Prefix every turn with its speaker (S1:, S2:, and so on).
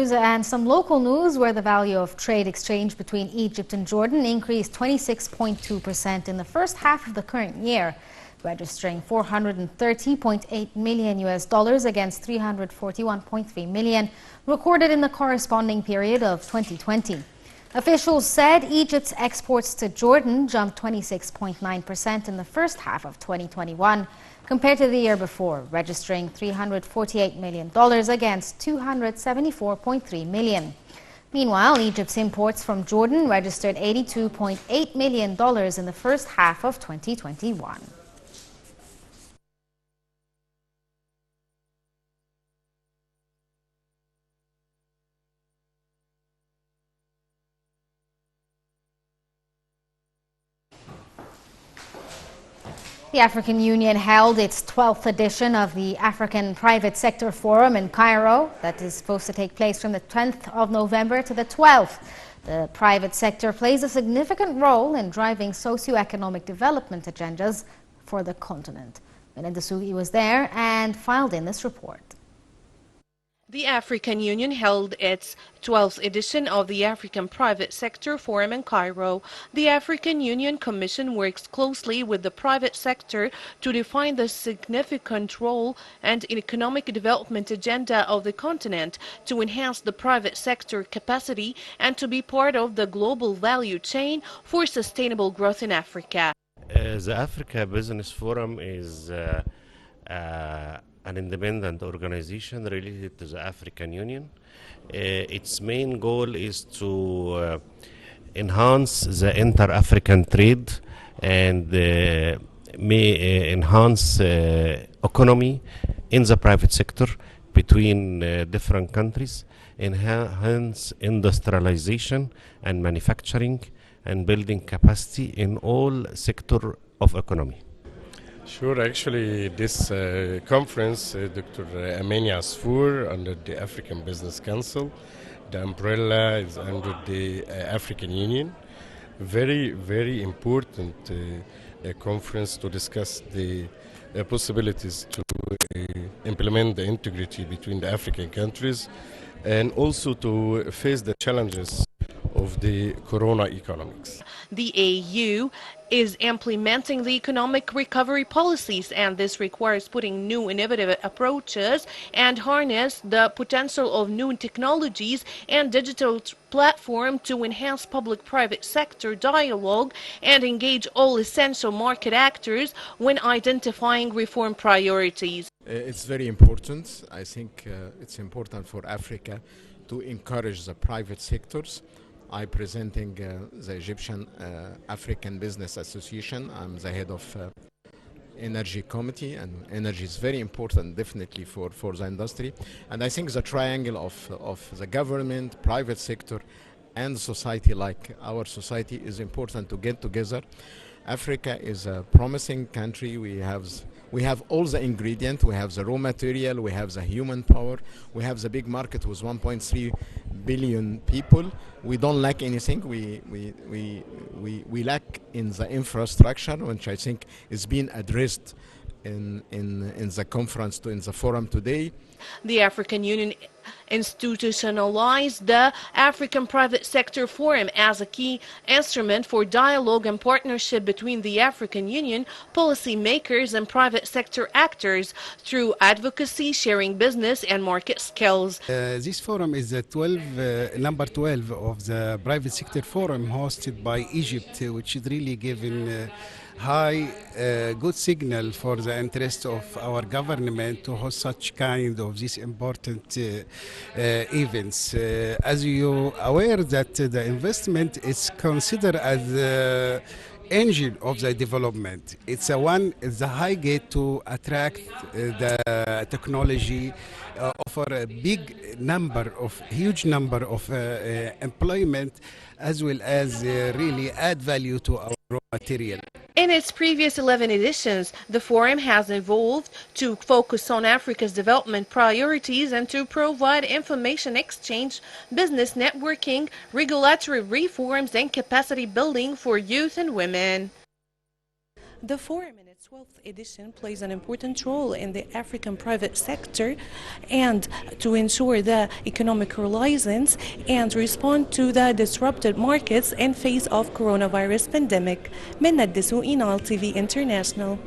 S1: news and some local news where the value of trade exchange between Egypt and Jordan increased 26.2% in the first half of the current year, registering $430.8 million against $341.3 million recorded in the corresponding period of 2020. Officials said Egypt's exports to Jordan jumped 26.9% in the first half of 2021 compared to the year before, registering $348 million against $274.3 million. Meanwhile, Egypt's imports from Jordan registered $82.8 million in the first half of 2021. The African Union held its 12th edition of the African Private Sector Forum in Cairo. That is supposed to take place from the 10th of November to the 12th. The private sector plays a significant role in driving socio-economic development agendas for the continent. Menna Desouky was there and filed in this report.
S2: The African Union held its 12th edition of the African Private Sector Forum in Cairo. The African Union Commission works closely with the private sector to define the significant role and economic development agenda of the continent, to enhance the private sector capacity and to be part of the global value chain for sustainable growth in Africa.
S3: The Africa Business Forum is an independent organization related to the African Union. Its main goal is to enhance the inter-African trade and may enhance economy in the private sector between different countries, enhance industrialization and manufacturing, and building capacity in all sector of economy.
S4: Sure, actually this conference, Dr. Amenia Asfour under the African Business Council, the umbrella is under the African Union. Very, very important conference to discuss the possibilities to implement the integrity between the African countries and also to face the challenges of the corona economics.
S2: The AU is implementing the economic recovery policies, and this requires putting new innovative approaches and harness the potential of new technologies and digital platform to enhance public-private sector dialogue and engage all essential market actors when identifying reform priorities.
S5: It's very important. I think it's important for Africa to encourage the private sectors. I'm presenting the Egyptian African Business Association. I'm the head of Energy Committee, and energy is very important definitely for the industry. And I think the triangle of the government, private sector and society like our society is important to get together. Africa is a promising country. We have all the ingredients. We have the raw material, we have the human power, we have the big market with 1.3 billion people. We don't lack anything. We lack in the infrastructure, which I think is being addressed in the conference, in the forum today.
S2: The African Union institutionalized the African Private Sector Forum as a key instrument for dialogue and partnership between the African Union, policymakers and private sector actors through advocacy, sharing business and market skills.
S6: This forum is the number 12 of the Private Sector Forum hosted by Egypt, which is really giving high good signal for the interest of our government to host such kind of these important events. As you are aware that the investment is considered as the engine of the development. It's a high gate to attract the technology, offer a huge number of employment, as well as really add value to our raw material.
S2: In its previous 11 editions, the forum has evolved to focus on Africa's development priorities and to provide information exchange, business networking, regulatory reforms, and capacity building for youth and women. The forum in its 12th edition plays an important role in the African private sector and to ensure the economic resilience and respond to the disrupted markets in face of coronavirus pandemic. Menna, Desouky, TV International.